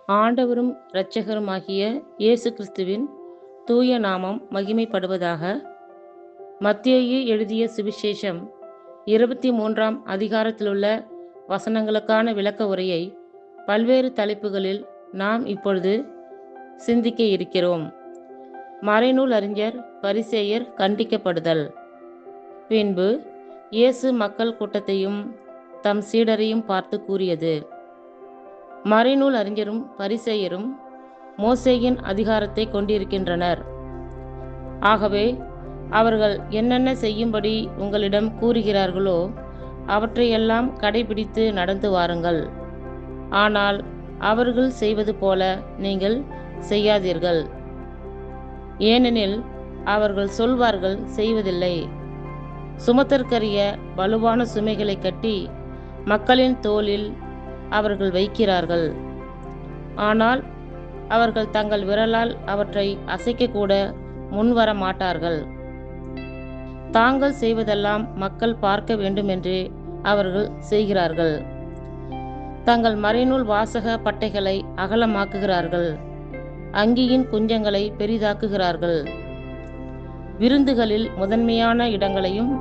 ஆண்டவரும் இரட்சகருமாகிய இயேசு கிறிஸ்துவின் தூய நாமம் மகிமைப்படுவதாக. மத்தேயு எழுதிய சுவிசேஷம் 23ஆம் அதிகாரத்திலுள்ள வசனங்களுக்கான விளக்க உரையை பல்வேறு தலைப்புகளில் நாம் இப்பொழுது சிந்திக்க இருக்கிறோம். மறைநூல் அறிஞர் பரிசேயர் கண்டிக்கப்படுதல். பின்பு இயேசு மக்கள் கூட்டத்தையும் தம் சீடரையும் பார்த்து கூறியது: மறைநூல் அறிஞரும் பரிசேயரும் மோசேயின் அதிகாரத்தை கொண்டிருக்கின்றனர். ஆகவே அவர்கள் என்னென்ன செய்யும்படி உங்களிடம் கூறுகிறார்களோ அவற்றையெல்லாம் கடைபிடித்து நடந்து வாருங்கள். ஆனால் அவர்கள் செய்வது போல நீங்கள் செய்யாதீர்கள். ஏனெனில் அவர்கள் சொல்வார்கள், செய்வதில்லை. சுமத்தற்கரிய வலுவான சுமைகளை கட்டி மக்களின் தோளில் அவர்கள் வைக்கிறார்கள். ஆனால் அவர்கள் தங்கள் விரலால் அவற்றை அசைக்கக்கூட முன்வர மாட்டார்கள். தாங்கள் செய்வதெல்லாம் மக்கள் பார்க்க வேண்டுமென்றே அவர்கள் செய்கிறார்கள். தங்கள் மறைநூல் வாசக பட்டைகளை அகலமாக்குகிறார்கள். அங்கியின் குஞ்சங்களை பெரிதாக்குகிறார்கள். விருந்துகளில் முதன்மையான இடங்களையும்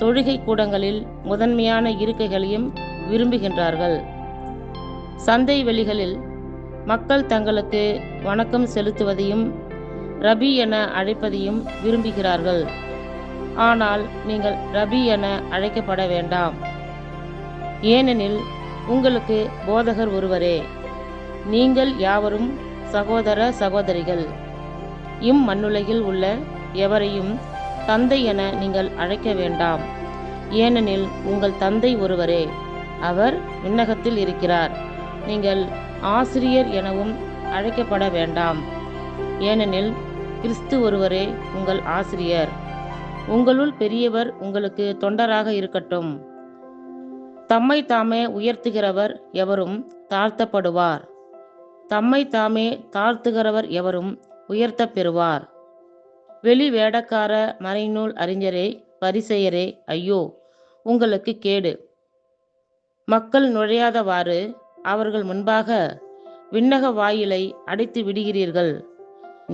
தொழுகை கூடங்களில் முதன்மையான இருக்கைகளையும் விரும்புகின்றார்கள். சந்தை வெளிகளில் மக்கள் தங்களுக்கு வணக்கம் செலுத்துவதையும் ரபி என அழைப்பதையும் விரும்புகிறார்கள். ஆனால் நீங்கள் ரபி என அழைக்கப்பட வேண்டாம். ஏனெனில் உங்களுக்கு போதகர் ஒருவரே. நீங்கள் யாவரும் சகோதர சகோதரிகள். இம்மண்ணுலகில் உள்ள எவரையும் தந்தை என நீங்கள் அழைக்க வேண்டாம். ஏனெனில் உங்கள் தந்தை ஒருவரே, அவர் விண்ணகத்தில் இருக்கிறார். நீங்கள் ஆசிரியர் எனவும் அழைக்கப்பட வேண்டாம். ஏனெனில் கிறிஸ்து ஒருவரே உங்கள் ஆசிரியர். உங்களுள் பெரியவர் உங்களுக்கு தொண்டராக இருக்கட்டும். தம்மை தாமே உயர்த்துகிறவர் எவரும் தாழ்த்தப்படுவார். தம்மை தாமே தாழ்த்துகிறவர் எவரும் உயர்த்தப் பெறுவார். வெளி வேடக்கார மறைநூல் அறிஞரே, பரிசேயரே, ஐயோ, உங்களுக்கு கேடு! மக்கள் நுழையாதவாறு அவர்கள் முன்பாக விண்ணக வாயிலை அடைத்து விடுகிறீர்கள்.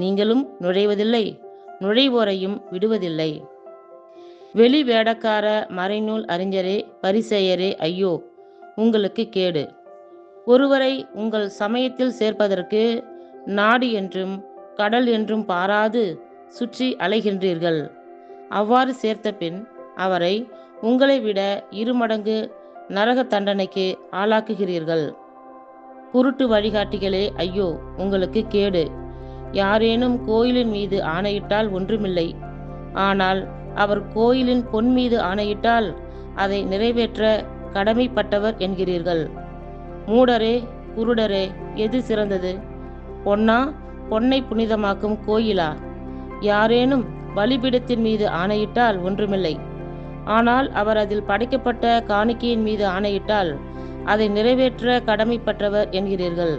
நீங்களும் நுழைவதில்லை, நுழைவோரையும் விடுவதில்லை. வெளி வேடக்கார மறைநூல் அறிஞரே, பரிசேயரே, ஐயோ, உங்களுக்கு கேடு! ஒருவரை உங்கள் சமயத்தில் சேர்ப்பதற்கு நாடு என்றும் கடல் என்றும் பாராது சுற்றி அலைகின்றீர்கள். அவ்வாறு சேர்த்த பின் அவரை உங்களை விட 2 மடங்கு நரக தண்டனைக்கு ஆளாக்குகிறீர்கள். குருட்டு வழிகாட்டிகளே, ஐயோ, உங்களுக்கு கேடு! யாரேனும் கோயிலின் மீது ஆணையிட்டால் ஒன்றுமில்லை. ஆனால் அவர் கோயிலின் பொன் மீது ஆணையிட்டால் அதை நிறைவேற்ற கடமைப்பட்டவர் என்கிறீர்கள். மூடரே, குருடரே, எது சிறந்தது? பொன்னை புனிதமாக்கும் கோயிலா? யாரேனும் பலிபீடத்தின் மீது ஆணையிட்டால் ஒன்றுமில்லை. ஆனால் அவர் அதில் படைக்கப்பட்ட காணிக்கையின் மீது ஆணையிட்டால் அதை நிறைவேற்ற கடமைப்பட்டவர் என்கிறீர்கள்.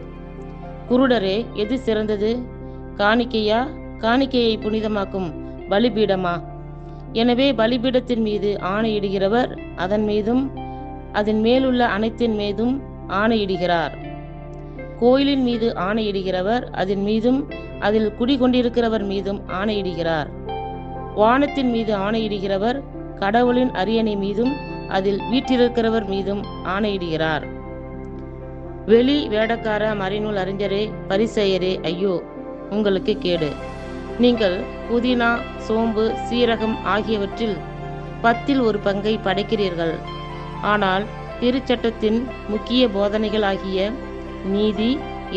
குருடரே, எது சிறந்தது? காணிக்கையா? காணிக்கையை புனிதமாக்கும் பலிபீடமா? எனவே பலிபீடத்தின் மீது ஆணையிடுகிறவர் அதன் மீதும் அதன் மேலுள்ள அனைத்தின் மீதும் ஆணையிடுகிறார். கோயிலின் மீது ஆணையிடுகிறவர் அதன் மீதும் அதில் குடிகொண்டிருக்கிறவர் மீதும் ஆணையிடுகிறார். வானத்தின் மீது ஆணையிடுகிறவர் கடவுளின் அரியணை மீதும் அதில் வீற்றிருக்கிறவர் மீதும் ஆணையிடுகிறார். வெளி வேடக்கார மறைநூல் அறிஞரே, பரிசேயரே, ஐயோ, உங்களுக்கு கேடு! நீங்கள் புதினா, சோம்பு, சீரகம் ஆகியவற்றில் 10ல் 1 பங்கை படைக்கிறீர்கள். ஆனால் திருச்சட்டத்தின் முக்கிய போதனைகள் ஆகிய நீதி,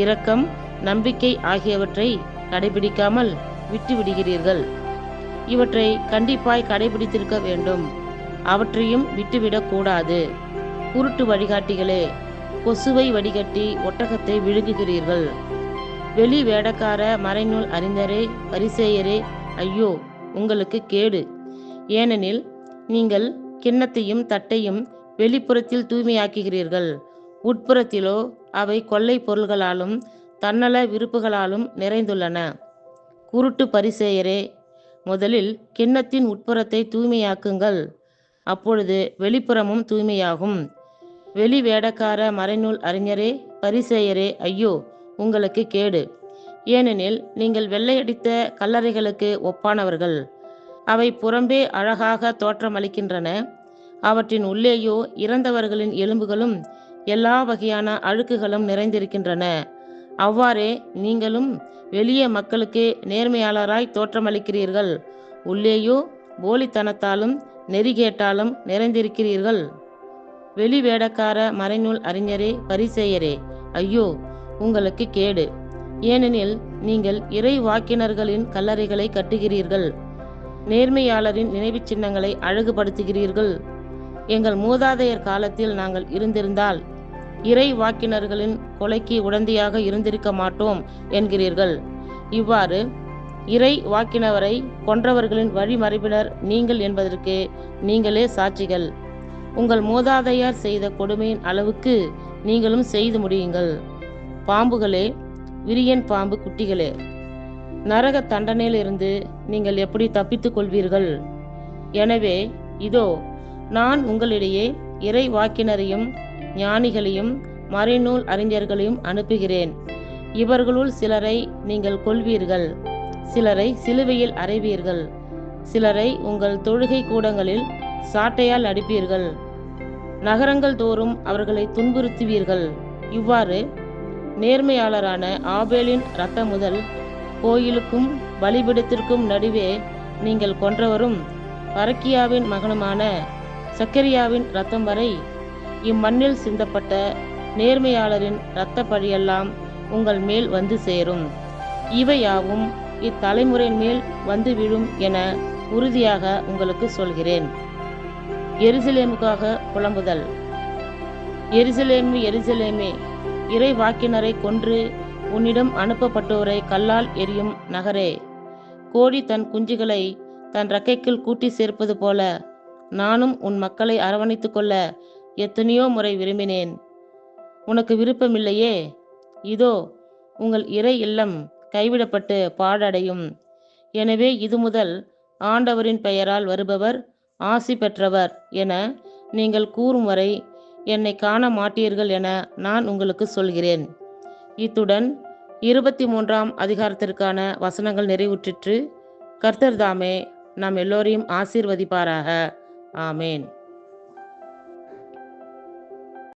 இரக்கம், நம்பிக்கை ஆகியவற்றை கடைபிடிக்காமல் விட்டுவிடுகிறீர்கள். இவற்றை கண்டிப்பாய் கடைபிடித்திருக்க வேண்டும். அவற்றையும் விட்டுவிடக்கூடாது. குருட்டு வழிகாட்டிகளே, கொசுவை வடிகட்டி ஒட்டகத்தை விழுங்குகிறீர்கள். வெளி வேடக்கார மறைநூல் அறிஞரே, பரிசேயரே, ஐயோ, உங்களுக்கு கேடு! ஏனெனில் நீங்கள் கிண்ணத்தையும் தட்டையும் வெளிப்புறத்தில் தூய்மையாக்குகிறீர்கள். உட்புறத்திலோ அவை கொள்ளை பொருள்களாலும் தன்னல விருப்புகளாலும் நிறைந்துள்ளன. குருட்டு பரிசேயரே, முதலில் கிண்ணத்தின் உட்புறத்தை தூய்மையாக்குங்கள். அப்பொழுது வெளிப்புறமும் தூய்மையாகும். வெளி வேடக்கார மறைநூல் அறிஞரே, பரிசேயரே, ஐயோ, உங்களுக்கு கேடு. ஏனெனில் நீங்கள் வெள்ளையடித்த கல்லறைகளுக்கு ஒப்பானவர்கள். அவை புறம்பே அழகாக தோற்றமளிக்கின்றன, அவற்றின் உள்ளேயோ இறந்தவர்களின் எலும்புகளும் எல்லா வகையான அழுக்குகளும் நிறைந்திருக்கின்றன. அவ்வாறே நீங்களும் வெளியே மக்களுக்கு நேர்மையாளராய் தோற்றமளிக்கிறீர்கள், உள்ளேயோ போலித்தனத்தாலும் நெறிகேட்டாலும் நிறைந்திருக்கிறீர்கள். வெளி வேடக்கார மறைநூல் அறிஞரே, பரிசேயரே, ஐயோ உங்களுக்கு கேடு! ஏனெனில் நீங்கள் இறை வாக்கினர்களின் கல்லறைகளை கட்டுகிறீர்கள், நேர்மையாளரின் நினைவுச் சின்னங்களை அழகுபடுத்துகிறீர்கள். எங்கள் மூதாதையர் காலத்தில் நாங்கள் இருந்திருந்தால் இறை வாக்கினர்களின் கொலைக்கு உடந்தையாக இருந்திருக்க மாட்டோம் என்கிறீர்கள். இவ்வாறு இறை வாக்கினவரை கொன்றவர்களின் வழிமரபினர் நீங்கள் என்பதற்கு நீங்களே சாட்சிகள். உங்கள் மூதாதையர் செய்த கொடுமையின் அளவுக்கு நீங்களும் செய்து முடியுங்கள். பாம்புகளே, விரியன் பாம்பு குட்டிகளே, நரக தண்டனையிலிருந்து நீங்கள் எப்படி தப்பித்துக் கொள்வீர்கள்? எனவே இதோ நான் உங்களிடையே இறை வாக்கினரையும் ஞானிகளையும் மறைநூல் அறிஞர்களையும் அனுப்புகிறேன். இவர்களுள் சிலரை நீங்கள் கொல்வீர்கள், சிலரை சிலுவையில் அறைவீர்கள், சிலரை உங்கள் தொழுகை கூடங்களில் சாட்டையால் அடிப்பீர்கள், நகரங்கள் தோறும் அவர்களை துன்புறுத்துவீர்கள். இவ்வாறு நேர்மையாளரான ஆபேலின் இரத்தம் முதல் கோயிலுக்கும் பலிபீடத்திற்கும் நடுவே நீங்கள் கொன்றவரும் பரக்கியாவின் மகனுமான சக்கரியாவின் இரத்தம் வரை இம்மண்ணில் சிந்தப்பட்ட நேர்மையாளரின் இரத்த பழியெல்லாம் உங்கள் மேல் வந்து சேரும். இவையாவும் இத்தலைமுறையின் மேல் வந்து விழும் என உறுதியாக உங்களுக்கு சொல்கிறேன். எருசலேமுக்காக புலம்புதல். எருசலேமே, எருசலேமே, இறை வாக்கினரை கொன்று உன்னிடம் அனுப்பப்பட்டோரை கல்லால் எரியும் நகரே! கோழி தன் குஞ்சுகளை தன் இறக்கைக்குள் கூட்டி சேர்ப்பது போல நானும் உன் மக்களை அரவணைத்துக் கொள்ள எத்தனையோ முறை விரும்பினேன். உனக்கு விருப்பமில்லையே. இதோ உங்கள் இறை இல்லம் கைவிடப்பட்டு பாழடையும். எனவே இது முதல் ஆண்டவரின் பெயரால் வருபவர் ஆசி பெற்றவர் என நீங்கள் கூறும் வரை என்னை காண மாட்டீர்கள் என நான் உங்களுக்கு சொல்கிறேன். இத்துடன் 23ஆம் அதிகாரத்திற்கான வசனங்கள் நிறைவுற்றிற்று. கர்த்தர் தாமே நாம் எல்லோரையும் ஆசீர்வதிப்பாராக. ஆமேன்.